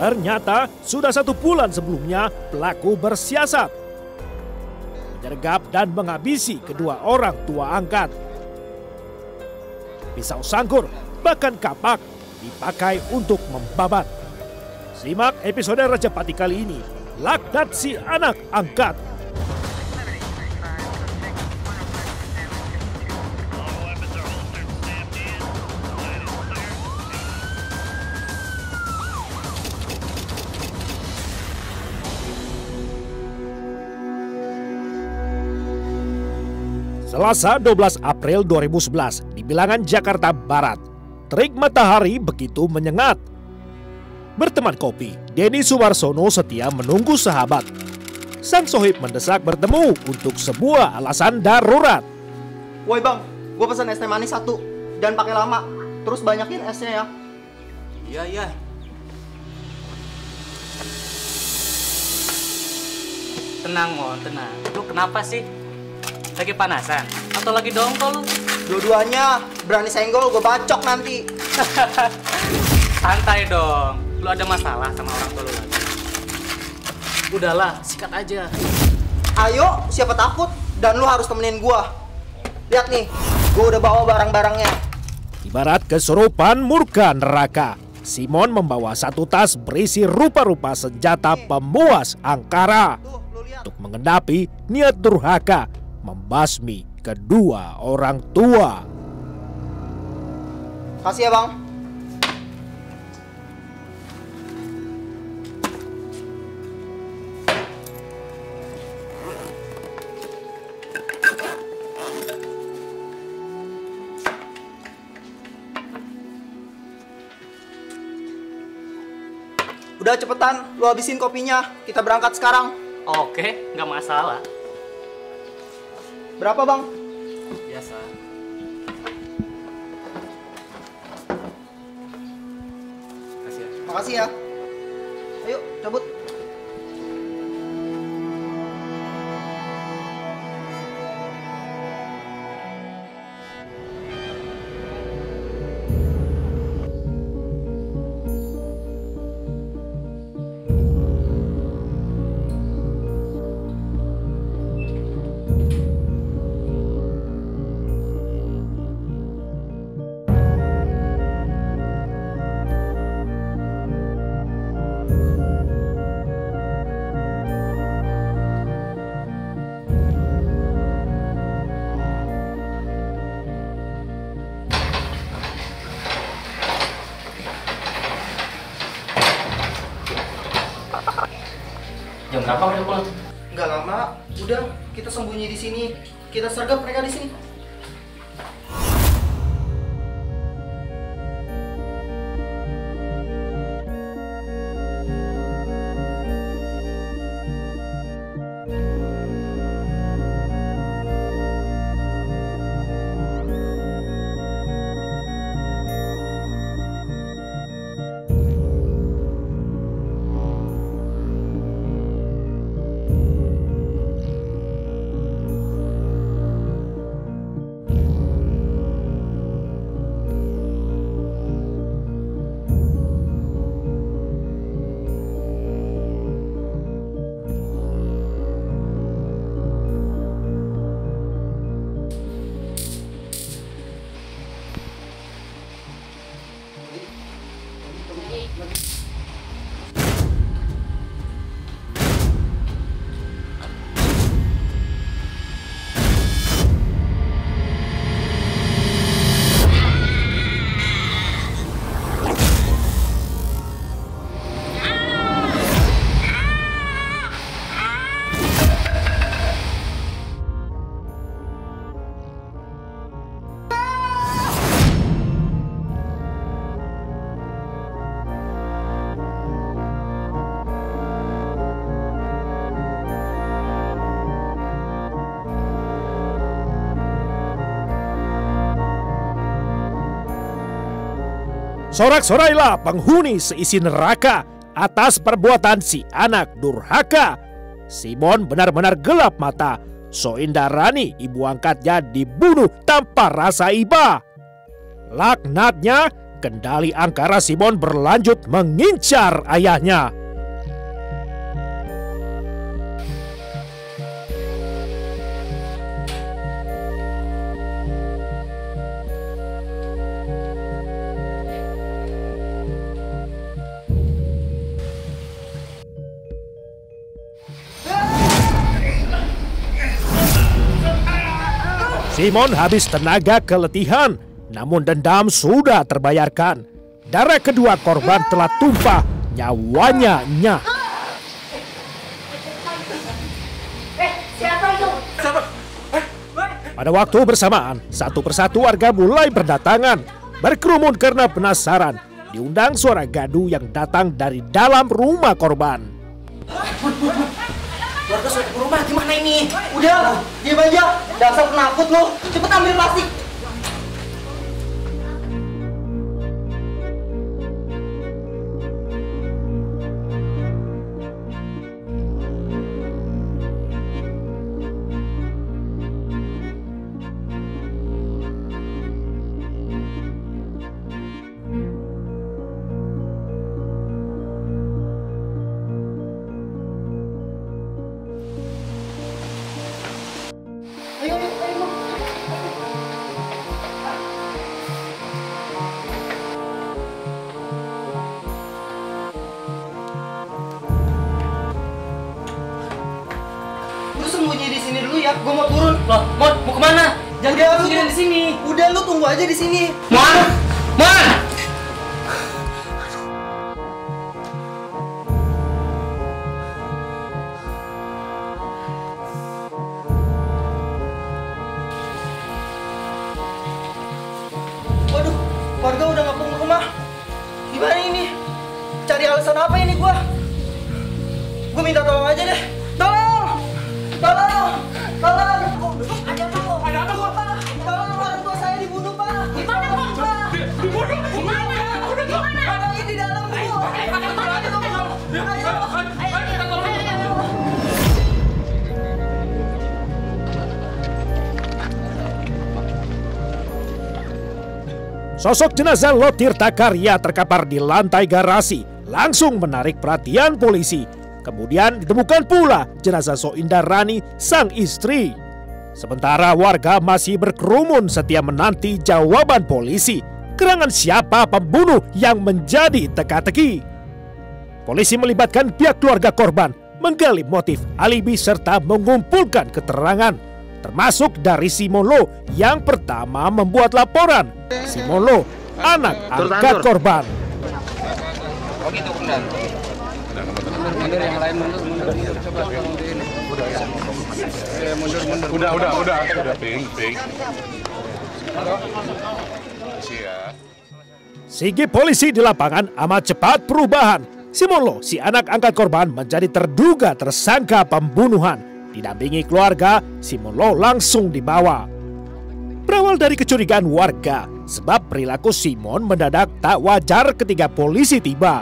Ternyata sudah 1 bulan sebelumnya pelaku bersiasat menyergap dan menghabisi kedua orang tua angkat. Pisau sangkur bahkan kapak dipakai untuk membabat. Simak episode Raja Pati kali ini, laknat si anak angkat. Selasa 12 April 2011 di bilangan Jakarta Barat, terik matahari begitu menyengat. Berteman kopi, Denny Sumarsono setia menunggu sahabat. Sang sohib mendesak bertemu untuk sebuah alasan darurat. Woi bang, gue pesan es teh manis 1, dan pakai lama, terus banyakin esnya ya. Iya. Tenang Mon, tenang. Lu kenapa sih? Lagi panasan? Atau lagi dongkol lu? Dua-duanya, berani senggol gue bacok nanti. Santai dong, lu ada masalah sama orang tua lu lagi. Udahlah, sikat aja. Ayo, siapa takut? Dan lu harus temenin gue. Lihat nih, gue udah bawa barang-barangnya. Ibarat kesurupan murka neraka, Simon membawa 1 tas berisi rupa-rupa senjata pemuas angkara untuk mengendapi niat durhaka membasmi kedua orang tua. Kasih ya bang. Udah cepetan, lu habisin kopinya. Kita berangkat sekarang. Oke, nggak masalah. Berapa bang? Biasa. Kasih ya. Makasih ya. Ayo, cabut. Jam berapa udah pulang? Nggak lama, udah kita sembunyi di sini. Kita sergap mereka di sini. Sorak-sorailah penghuni seisi neraka atas perbuatan si anak durhaka. Simon benar-benar gelap mata. Soindarani, ibu angkatnya, dibunuh tanpa rasa iba. Laknatnya, kendali angkara Simon berlanjut mengincar ayahnya. Simon habis tenaga keletihan, namun dendam sudah terbayarkan. Darah kedua korban telah tumpah, nyawanya nyah. Pada waktu bersamaan, satu persatu warga mulai berdatangan, berkerumun karena penasaran. Diundang suara gaduh yang datang dari dalam rumah korban. Warga sudah ke rumah, gimana ini? Udah, diam aja. Dasar penakut lo. Cepet ambil plastik. Sembunyi di sini dulu ya, gue mau turun. Loh, mau kemana? Jangan sembunyi di sini. Udah, lu tunggu aja di sini. Mon! Waduh, warga udah ngepung rumah. Gimana ini? Cari alasan apa ini gua? Gua minta tolong aja deh. Tolong! Tolong! Tolong! Ada apa kok? Ada apa kok? Tolong, orang tua saya dibunuh, Pak. Gimana kok? Dibunuh? Gimana? Gimana? Orangnya di dalam, Bu. Ayo. Sosok jenazah Lotirta Karya terkapar di lantai garasi, langsung menarik perhatian polisi. Kemudian ditemukan pula jenazah Soindarani, sang istri. Sementara warga masih berkerumun setia menanti jawaban polisi. Gerangan siapa pembunuh yang menjadi teka-teki. Polisi melibatkan pihak keluarga korban, menggali motif, alibi, serta mengumpulkan keterangan. Termasuk dari Simon Lo yang pertama membuat laporan. Simon Lo, anak angkat korban. Oh gitu, benar. Mundur yang lain, mundur. Coba tolong di ini. Mundur. Udah, ping. Sigi polisi di lapangan amat cepat perubahan. Simon Lo, si anak angkat korban, menjadi terduga tersangka pembunuhan. Didampingi keluarga, Simon Lo langsung dibawa. Berawal dari kecurigaan warga, sebab perilaku Simon mendadak tak wajar ketika polisi tiba.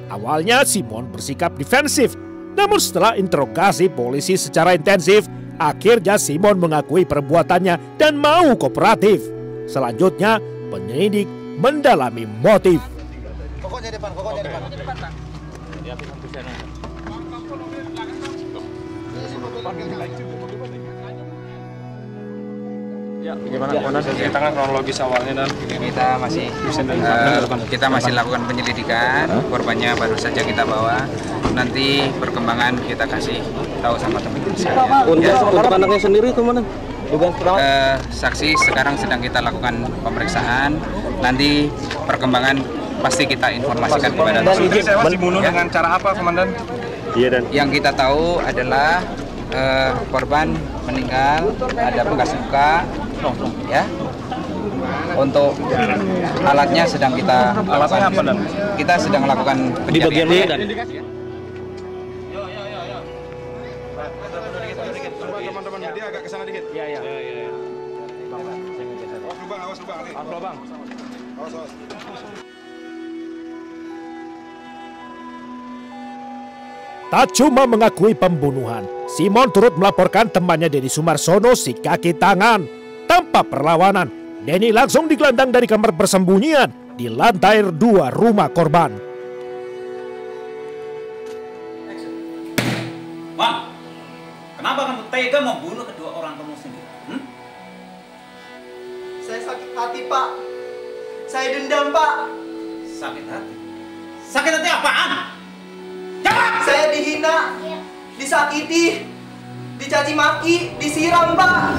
Awalnya Simon bersikap defensif, namun setelah interogasi polisi secara intensif, akhirnya Simon mengakui perbuatannya dan mau kooperatif. Selanjutnya, penyelidik mendalami motif. Pokoknya depan. Gimana Komandan? Ceritakan kronologis awalnya dan kita masih lakukan penyelidikan. Korbannya baru saja kita bawa. Nanti perkembangan kita kasih tahu sama teman-teman sekalian. Untuk anaknya sendiri Komandan? Saksi sekarang sedang kita lakukan pemeriksaan. Nanti perkembangan pasti kita informasikan kepada teman-teman. Dibunuh dengan cara apa, Komandan? Iya, dan Yang kita tahu adalah korban meninggal, ada bekas luka, ya. Untuk alatnya sedang kita Alatnya apa, Dan? Kita sedang melakukan di bagian mana, Dan? Teman-teman media agak kesana dikit. Iya. Awas lubang. Awas. Tak cuma mengakui pembunuhan, Simon turut melaporkan temannya Denny Sumarsono si kaki tangan. Tanpa perlawanan, Denny langsung digelandang dari kamar persembunyian di lantai 2 rumah korban. Man, kenapa kamu tega membunuh kedua orang kamu sendiri? Saya sakit hati, Pak. Saya dendam, Pak. Sakit hati? Sakit hati apaan? Jawab! Saya dihina, disakiti, dicaci maki, disiram, Pak.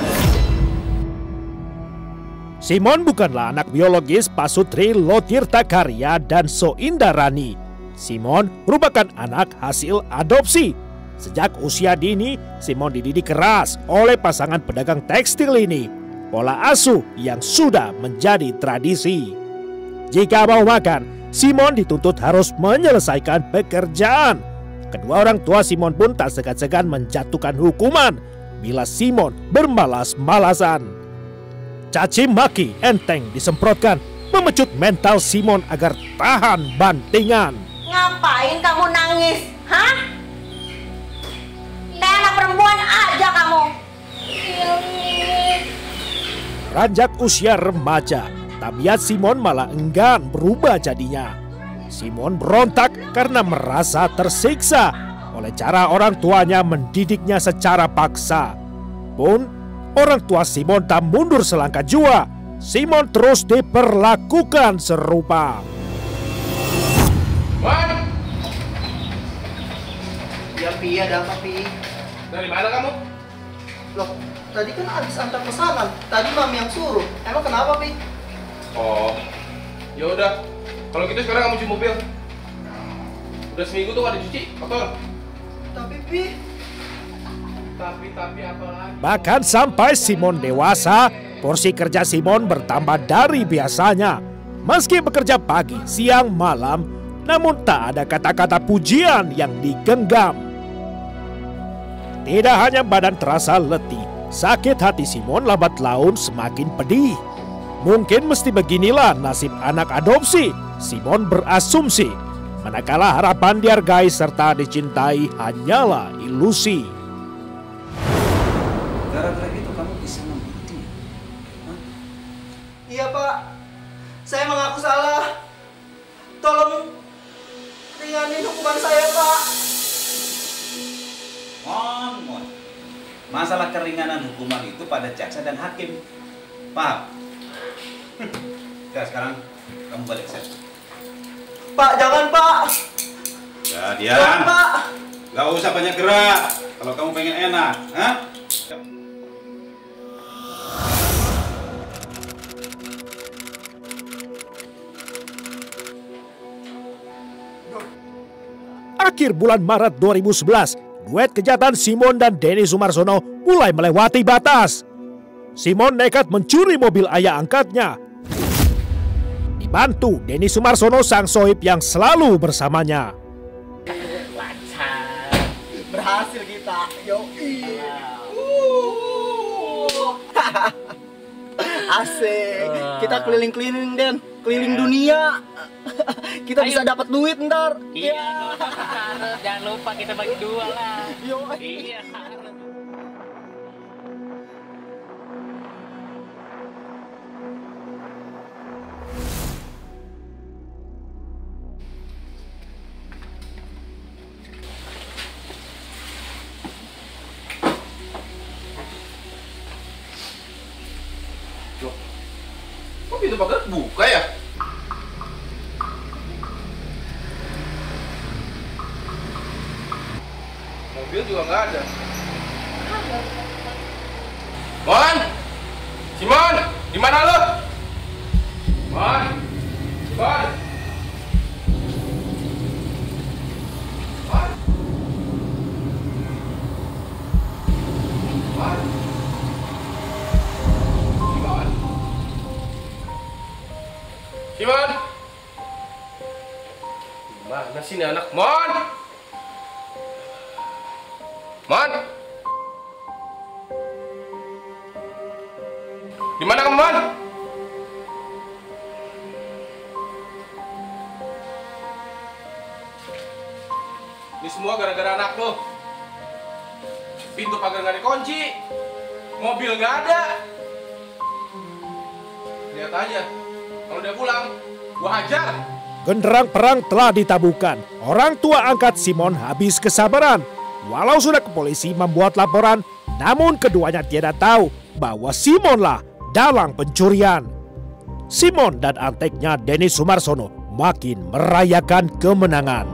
Simon bukanlah anak biologis Pak Sutri Lotirta Karya dan Soindarani. Simon merupakan anak hasil adopsi. Sejak usia dini, Simon dididik keras oleh pasangan pedagang tekstil ini. Pola asuh yang sudah menjadi tradisi. Jika mau makan, Simon dituntut harus menyelesaikan pekerjaan. Kedua orang tua Simon pun tak segan-segan menjatuhkan hukuman bila Simon bermalas-malasan. Caci maki enteng disemprotkan, memecut mental Simon agar tahan bantingan. Ngapain kamu nangis? Hah? Kayak anak perempuan aja kamu. Ranjak usia remaja, tabiat Simon malah enggan berubah jadinya. Simon berontak karena merasa tersiksa oleh cara orang tuanya mendidiknya secara paksa. Pun orang tua Simon tak mundur selangkah jua. Simon terus diperlakukan serupa. Man, Ya, Pi, ada apa, Pi? dari mana kamu? Loh, tadi kan habis antar pesanan. Tadi Mami yang suruh. Emang kenapa, Pi? Oh, ya udah. Kalau gitu sekarang kamu cuci mobil. Udah seminggu tuh nggak dicuci, kotor. Tapi, Pi, Tapi apa lagi? Bahkan sampai Simon dewasa, porsi kerja Simon bertambah dari biasanya. Meski bekerja pagi, siang, malam, namun tak ada kata-kata pujian yang digenggam. Tidak hanya badan terasa letih, sakit hati Simon lambat laun semakin pedih. Mungkin mesti beginilah nasib anak adopsi. Simon berasumsi, manakala harapan dihargai serta dicintai hanyalah ilusi. Gara-gara itu kamu bisa membunuh dia? iya, Pak. Saya mengaku salah. Tolong ringanin hukuman saya, Pak. Mon. Masalah keringanan hukuman itu pada jaksa dan hakim. Paham? Ya, sekarang kamu balik saya. Pak, jangan, Pak. Ya, Jangan, diam. Pak. Gak usah banyak gerak. Kalau kamu pengen enak, hah? Akhir bulan Maret 2011, duet kejahatan Simon dan Denny Sumarsono mulai melewati batas. Simon nekat mencuri mobil ayah angkatnya. Dibantu Denny Sumarsono sang sohib yang selalu bersamanya. Berhasil kita. Yoi. Asik. Kita keliling-keliling, Den. Keliling dunia. Kita bisa dapat duit ntar. Iya, harus. Jangan lupa kita bagi dua lah. Yoi. Iya, harus. Kok pintu pagar buka ya? Mobil juga nggak ada. Mon, Simon, di mana lo? Mon, Simon. Mon. Mon. Simon. Simon. Mana sih ini anak? Mon. Mon. Di mana kamu, Mon? Ini semua gara-gara anak lo. Pintu pagar nggak dikunci, mobil nggak ada. Lihat aja, kalau dia pulang, gua hajar. Genderang perang telah ditabuhkan. Orang tua angkat Simon habis kesabaran. Walau sudah ke polisi membuat laporan, namun keduanya tidak tahu bahwa Simonlah dalang pencurian. Simon dan anteknya Denny Sumarsono makin merayakan kemenangan.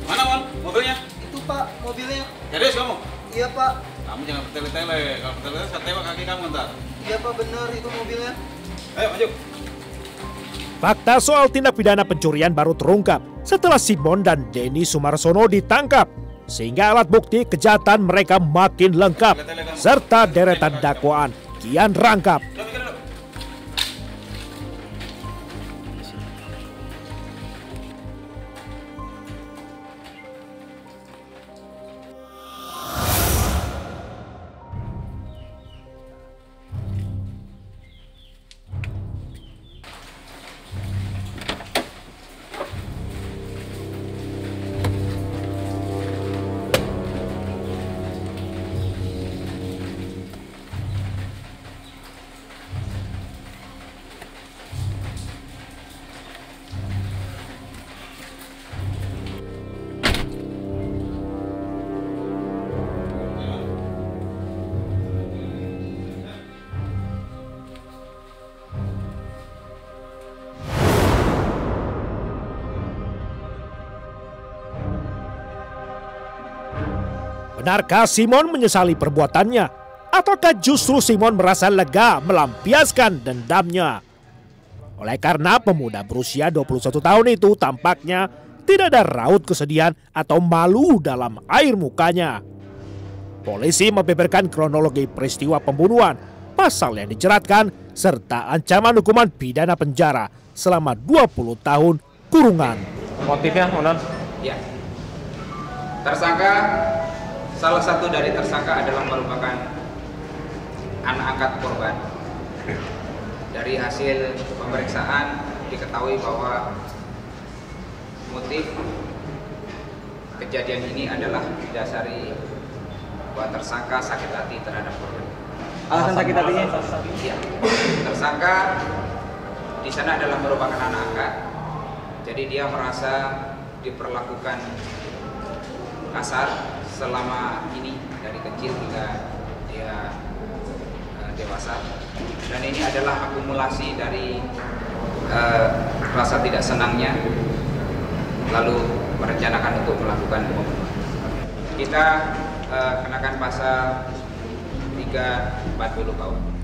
Mana Mon? Mobilnya? Itu Pak, mobilnya. Serius kamu? Iya Pak. Kamu jangan bertele-tele. Kalau bertele saya tembak kaki kamu ntar. Iya Pak, bener itu mobilnya. Ayo maju. Fakta soal tindak pidana pencurian baru terungkap setelah Simon dan Denny Sumarsono ditangkap. Sehingga alat bukti kejahatan mereka makin lengkap. Serta deretan dakwaan kian rangkap. Benarkah Simon menyesali perbuatannya? Ataukah justru Simon merasa lega melampiaskan dendamnya? Oleh karena pemuda berusia 21 tahun itu tampaknya tidak ada raut kesedihan atau malu dalam air mukanya. Polisi membeberkan kronologi peristiwa pembunuhan, pasal yang dijeratkan, serta ancaman hukuman pidana penjara selama 20 tahun kurungan. Motifnya, Onan? Ya. Tersangka, salah satu dari tersangka adalah merupakan anak angkat korban. Dari hasil pemeriksaan diketahui bahwa motif kejadian ini adalah didasari bahwa tersangka sakit hati terhadap korban. Alasan sakit hatinya? Ya. Tersangka di sana adalah merupakan anak angkat. Jadi dia merasa diperlakukan kasar selama ini dari kecil hingga dia dewasa, dan ini adalah akumulasi dari rasa tidak senangnya lalu merencanakan untuk melakukan pembunuhan. Kita kenakan pasal 340 KUH.